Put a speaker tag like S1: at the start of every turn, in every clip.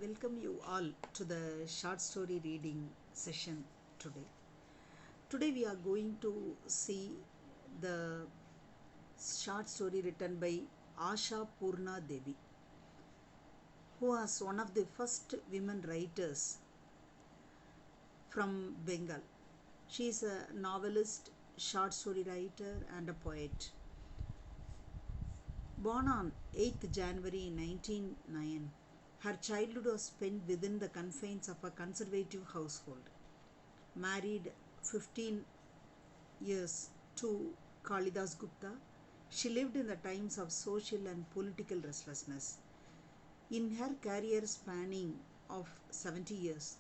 S1: welcome you all to the short story reading session today. Today we are going to see the short story written by Asha Purna Devi, who was one of the first women writers from Bengal. She is a novelist, short story writer, and a poet. Born on 8th January 1909, her childhood was spent within the confines of a conservative household. Married 15 years to Kalidas Gupta, she lived in the times of social and political restlessness. In her career spanning of 70 years,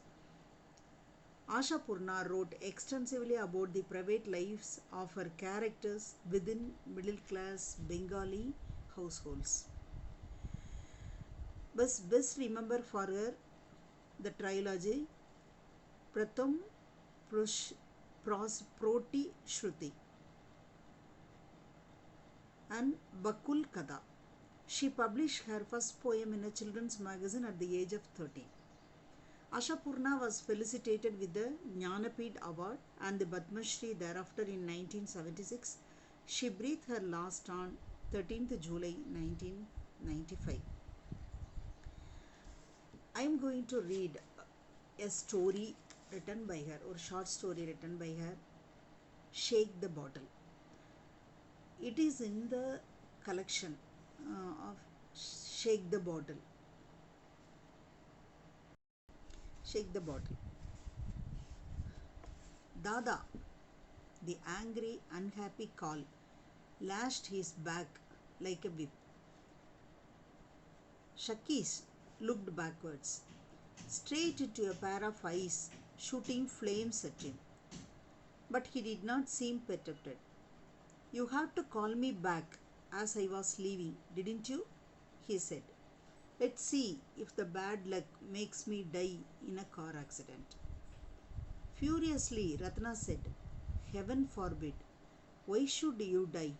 S1: Asha Purna wrote extensively about the private lives of her characters within middle class Bengali households. Best remember for her the trilogy Pratham Proti Shruti and Bakul Kada. She published her first poem in a children's magazine at the age of 13. Asha Purna was felicitated with the Jnanapith Award and the Padma Shri thereafter in 1976. She breathed her last on 13th July 1995. I am going to read a story written by her, or short story written by her, Shake the Bottle. It is in the collection of Shake the Bottle. Shake the Bottle. Dada, the angry, unhappy call, lashed his back like a whip. Shakis looked backwards, straight into a pair of eyes shooting flames at him. But he did not seem perturbed. "You have to call me back as I was leaving, didn't you?" he said. "Let's see if the bad luck makes me die in a car accident." Furiously, Ratna said, "Heaven forbid. Why should you die?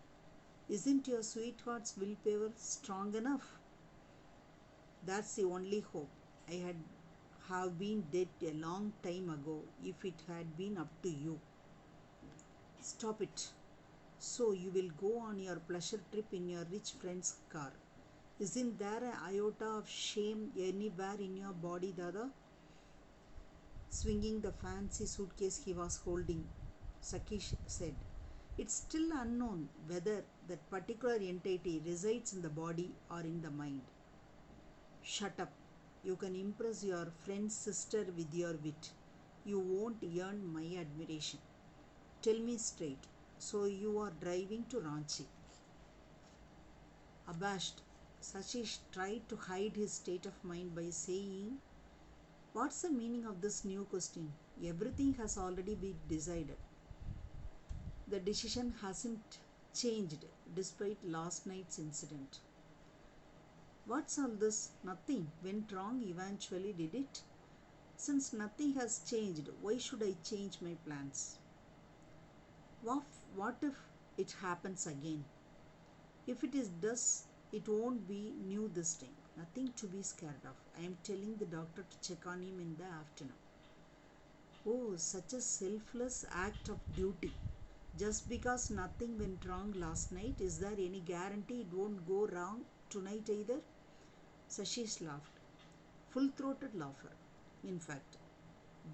S1: Isn't your sweetheart's willpower strong enough?" "That's the only hope. I had have been dead a long time ago if it had been up to you." "Stop it. So you will go on your pleasure trip in your rich friend's car. Isn't there an iota of shame anywhere in your body, Dada?" Swinging the fancy suitcase he was holding, Sakish said, "It's still unknown whether that particular entity resides in the body or in the mind." "Shut up. You can impress your friend's sister with your wit. You won't earn my admiration. Tell me straight. So you are driving to Ranchi?" Abashed, Sashish tried to hide his state of mind by saying, "What's the meaning of this new question? Everything has already been decided. The decision hasn't changed despite last night's incident." "What's all this? Nothing went wrong eventually, did it? Since nothing has changed, why should I change my plans?" What if it happens again?" "If it does, it won't be new this time. Nothing to be scared of. I am telling the doctor to check on him in the afternoon." "Oh, such a selfless act of duty. Just because nothing went wrong last night, is there any guarantee it won't go wrong tonight either?" Sashish laughed. Full-throated laughter, in fact.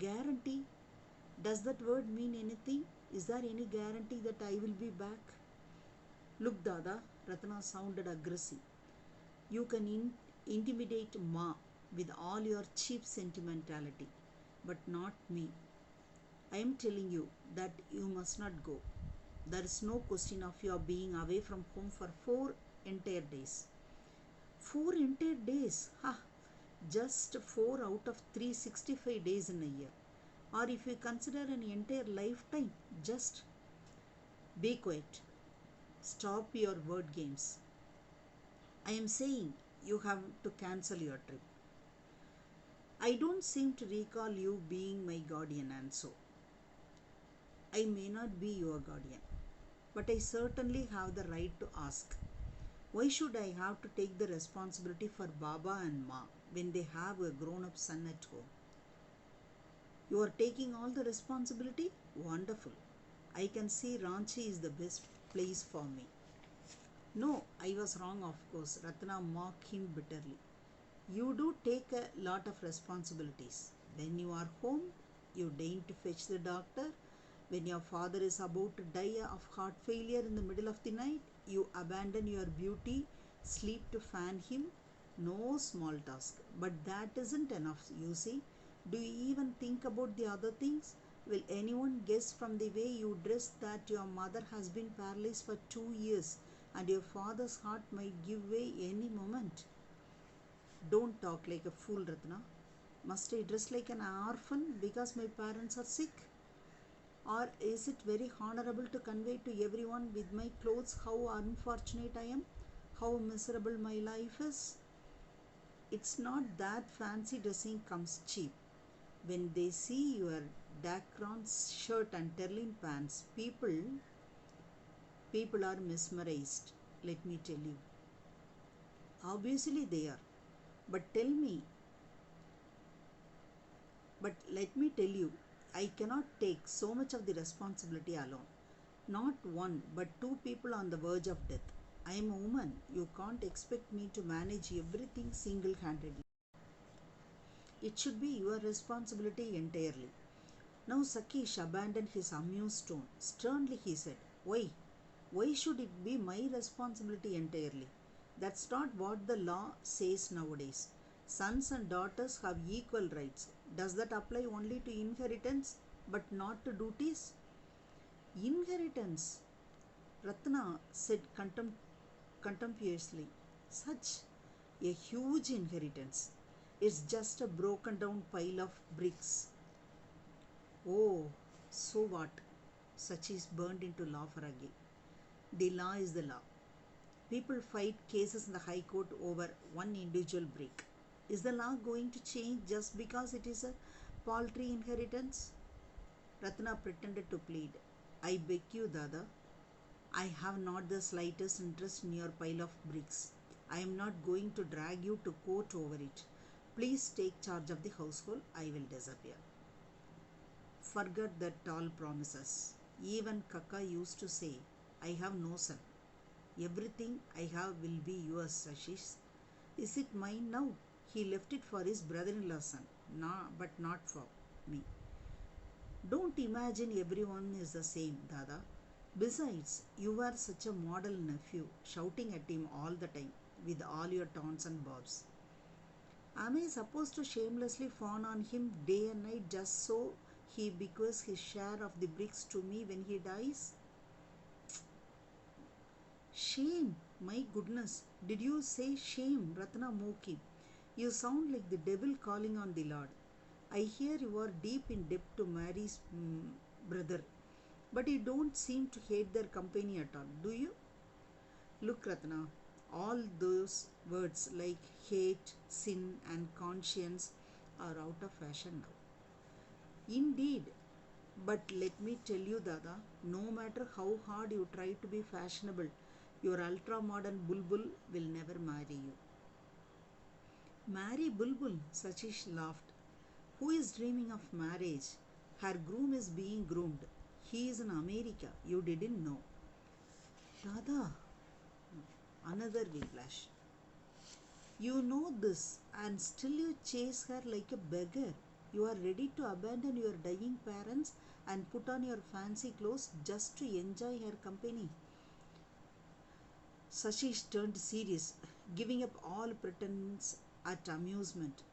S1: "Guarantee? Does that word mean anything? Is there any guarantee that I will be back?" "Look, Dada," Ratna sounded aggressive. "You can intimidate Ma with all your cheap sentimentality, but not me. I am telling you that you must not go. There is no question of your being away from home for 4 entire days. 4 entire days? Ha! Just 4 out of 365 days in a year. Or if you consider an entire lifetime, just..." "Be quiet. Stop your word games. I am saying you have to cancel your trip. I don't seem to recall you being my guardian, and so I may not be your guardian, but I certainly have the right to ask. Why should I have to take the responsibility for Baba and Ma? when they have a grown up son at home. You are taking all the responsibility? Wonderful. I can see Ranchi is the best place for me. No, I was wrong, of course. Ratna mocked him bitterly. You do take a lot of responsibilities. When you are home, you deign to fetch the doctor. When your father is about to die of heart failure in the middle of the night, you abandon your beauty, sleep to fan him. No small task. But that isn't enough, you see. Do you even think about the other things? Will anyone guess from the way you dress that your mother has been paralyzed for 2 years and your father's heart might give way any moment? Don't talk like a fool, Ratna. Must I dress like an orphan because my parents are sick? Or is it very honorable to convey to everyone with my clothes how unfortunate I am, how miserable my life is? It's not that fancy dressing comes cheap. When they see your Dacron shirt and Terlin pants, people are mesmerized, let me tell you. Obviously they are. But tell me, but let me tell you, I cannot take so much of the responsibility alone. Not one, but two people on the verge of death. I am a woman. You can't expect me to manage everything single handedly. It should be your responsibility entirely. Now Sakish abandoned his amused tone. Sternly he said, Why? Why should it be my responsibility entirely? That's not what the law says nowadays. Sons and daughters have equal rights. Does that apply only to inheritance but not to duties? Inheritance, Ratna said contemptuously. Such a huge inheritance. It's just a broken down pile of bricks. Oh, so what? Sachi burned into laughter again. The law is the law. People fight cases in the High Court over one individual brick. Is the law going to change just because it is a paltry inheritance? Ratna pretended to plead. I beg you, Dada. I have not the slightest interest in your pile of bricks. I am not going to drag you to court over it. Please take charge of the household. I will disappear. Forget that tall promises. Even Kaka used to say, I have no son. Everything I have will be yours, Sashish. Is it mine now? He left it for his brother-in-law's son, but not for me. Don't imagine everyone is the same, Dada. Besides, you are such a model nephew, shouting at him all the time with all your taunts and bobs. Am I supposed to shamelessly fawn on him day and night just so he bequeaths his share of the bricks to me when he dies? Shame! My goodness! Did you say shame, Ratna Moki? You sound like the devil calling on the Lord. I hear you are deep in debt to Mary's brother, but you don't seem to hate their company at all, do you? Look, Ratna, all those words like hate, sin, and conscience are out of fashion now. Indeed, but let me tell you, Dada, no matter how hard you try to be fashionable, your ultra modern Bulbul will never marry you. Marry Bulbul, Sachish laughed. Who is dreaming of marriage? Her groom is being groomed. He is in America. You didn't know. Dada, another whiplash. You know this, and still you chase her like a beggar. You are ready to abandon your dying parents and put on your fancy clothes just to enjoy her company. Sashish turned serious, giving up all pretense at amusement.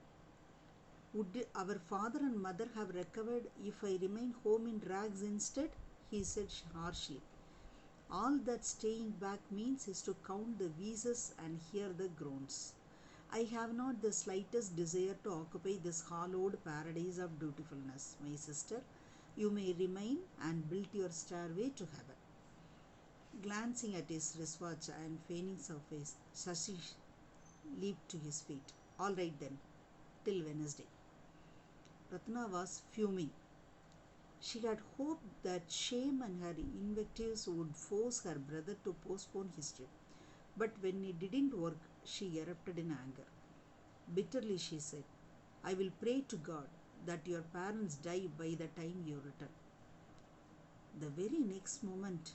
S1: Would our father and mother have recovered if I remain home in rags instead? He said harshly. All that staying back means is to count the wheezes and hear the groans. I have not the slightest desire to occupy this hallowed paradise of dutifulness, my sister. You may remain and build your stairway to heaven. Glancing at his wristwatch and feigning surface, Shashi leaped to his feet. All right then, till Wednesday. Ratna was fuming. She had hoped that shame and her invectives would force her brother to postpone his trip. But when it didn't work, she erupted in anger. Bitterly, she said, I will pray to God that your parents die by the time you return. The very next moment,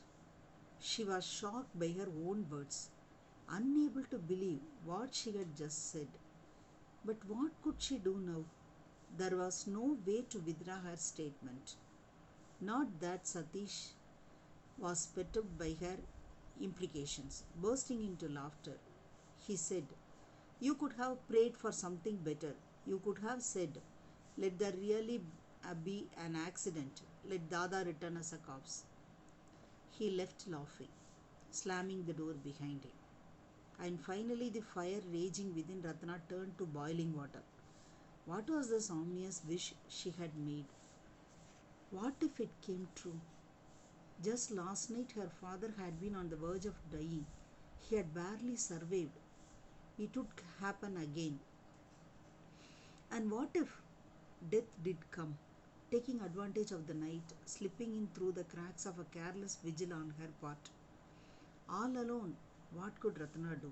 S1: she was shocked by her own words, unable to believe what she had just said. But what could she do now? There was no way to withdraw her statement. Not that Satish was perturbed by her implications. Bursting into laughter, he said, You could have prayed for something better. You could have said, Let there really be an accident. Let Dada return as a corpse. He left laughing, slamming the door behind him. And finally, the fire raging within Ratna turned to boiling water. What was this ominous wish she had made? What if it came true? Just last night, her father had been on the verge of dying. He had barely survived. It would happen again. And what if death did come, taking advantage of the night, slipping in through the cracks of a careless vigil on her part? All alone, what could Ratna do?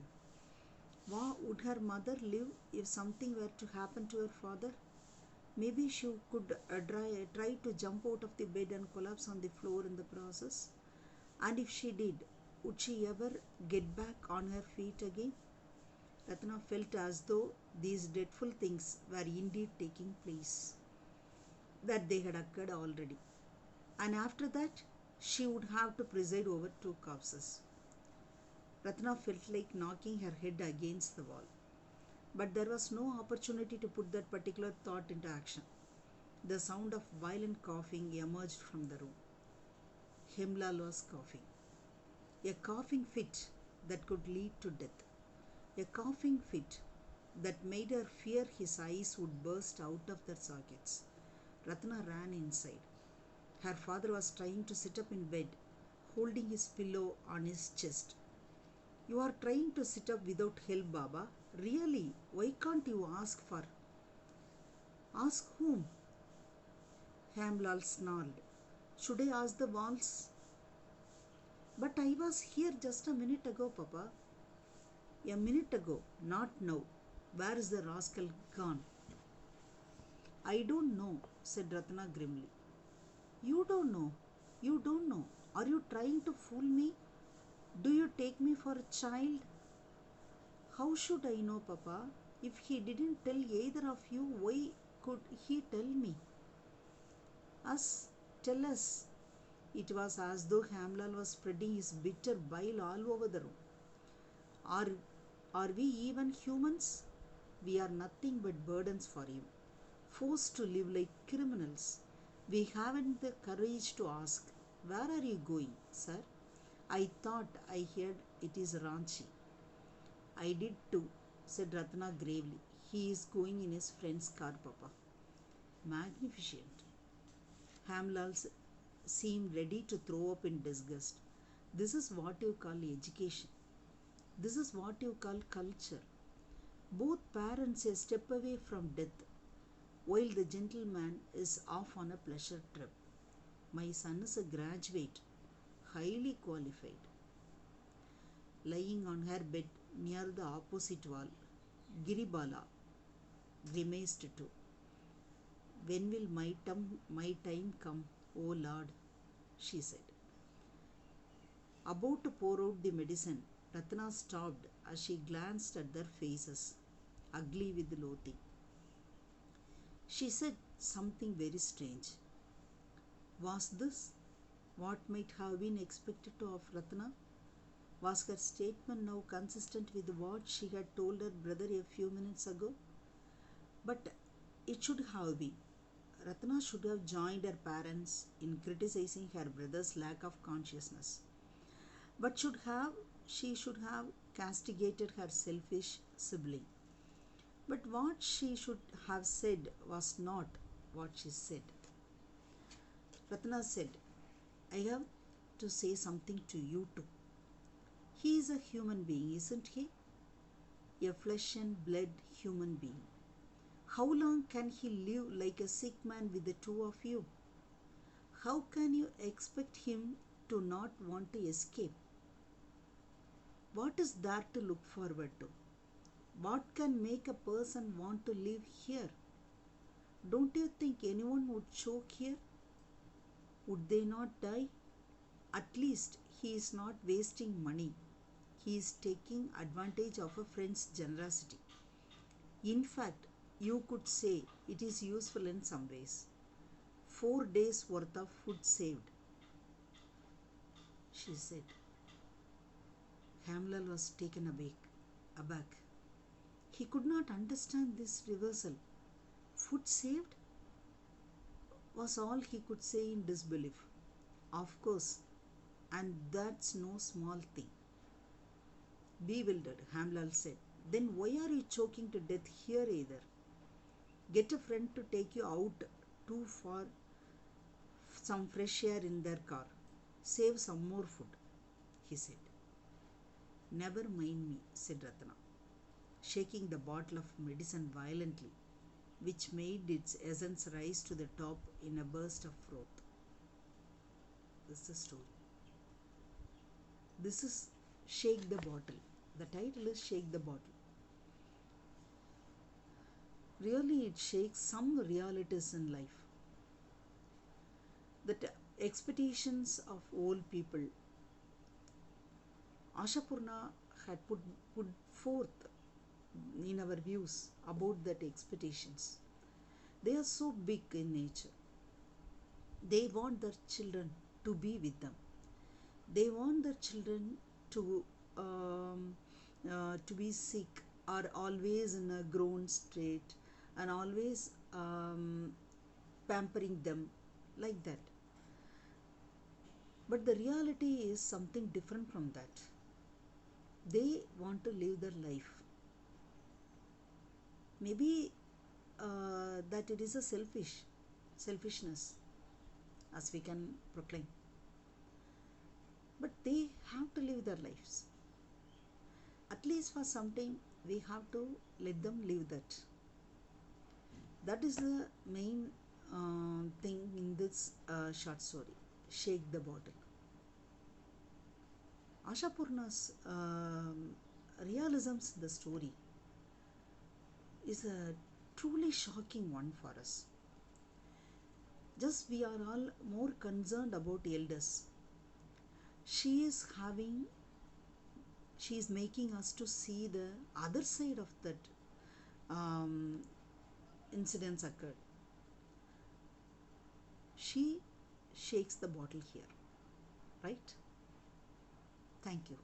S1: Would her mother live if something were to happen to her father? Maybe she could try to jump out of the bed and collapse on the floor in the process. And if she did, would she ever get back on her feet again? Ratna felt as though these dreadful things were indeed taking place, that they had occurred already. And after that, she would have to preside over two corpses. Ratna felt like knocking her head against the wall. But there was no opportunity to put that particular thought into action. The sound of violent coughing emerged from the room. Hemlal was coughing. A coughing fit that could lead to death. A coughing fit that made her fear his eyes would burst out of their sockets. Ratna ran inside. Her father was trying to sit up in bed, holding his pillow on his chest. You are trying to sit up without help, Baba. Really, why can't you ask for? Ask whom? Hamlal snarled. Should I ask the walls? But I was here just a minute ago, Papa. A minute ago, not now. Where is the rascal gone? I don't know, said Ratna grimly. You don't know. You don't know. Are you trying to fool me? Do you take me for a child? How should I know, Papa? If he didn't tell either of you, why could he tell me? Us, tell us. It was as though Hamlal was spreading his bitter bile all over the room. Are, are we even humans? We are nothing but burdens for him, forced to live like criminals. We haven't the courage to ask, Where are you going, sir? I thought I heard it is Ranchi. I did too, said Ratna gravely. He is going in his friend's car, Papa. Magnificent. Hamlal seemed ready to throw up in disgust. This is what you call education. This is what you call culture. Both parents a step away from death, while the gentleman is off on a pleasure trip. My son is a graduate, highly qualified. Lying on her bed near the opposite wall, Giribala grimaced too. When will my time come, O Lord? She said. About to pour out the medicine, Ratna stopped as she glanced at their faces, ugly with loathing. She said something very strange. Was this what might have been expected of Ratna? Was her statement now consistent with what she had told her brother a few minutes ago? But it should have been. Ratna should have joined her parents in criticizing her brother's lack of consciousness. But she should have castigated her selfish sibling. But what she should have said was not what she said. Ratna said, I have to say something to you too. He is a human being, isn't he? A flesh and blood human being. How long can he live like a sick man with the two of you? How can you expect him to not want to escape? What is there to look forward to? What can make a person want to live here? Don't you think anyone would choke here? Would they not die? At least he is not wasting money. He is taking advantage of a friend's generosity. In fact, you could say it is useful in some ways. 4 days worth of food saved, she said. Hamlal was taken aback. He could not understand this reversal. Food saved was all he could say in disbelief. Of course, and that's no small thing. Bewildered, Hamlal said. Then why are you choking to death here either? Get a friend to take you out too for some fresh air in their car. Save some more food, he said. Never mind me, said Ratna, shaking the bottle of medicine violently, which made its essence rise to the top in a burst of froth. This is the story. This is Shake the Bottle. The title is Shake the Bottle. Really, it shakes some realities in life. The expectations of old people. Ashapurna had put forth in our views about that expectations. They are so big in nature. They want their children to be with them. They want their children to be sick or always in a grown state and always pampering them like that. But the reality is something different from that. They want to live their life. Maybe that it is a selfishness, as we can proclaim. But they have to live their lives. At least for some time, we have to let them live that. That is the main thing in this short story, Shake the Bottle. Ashapurna's realisms in the story is a truly shocking one for us. Just we are all more concerned about elders. She is making us to see the other side of that incidents occurred. She shakes the bottle here, right? Thank you.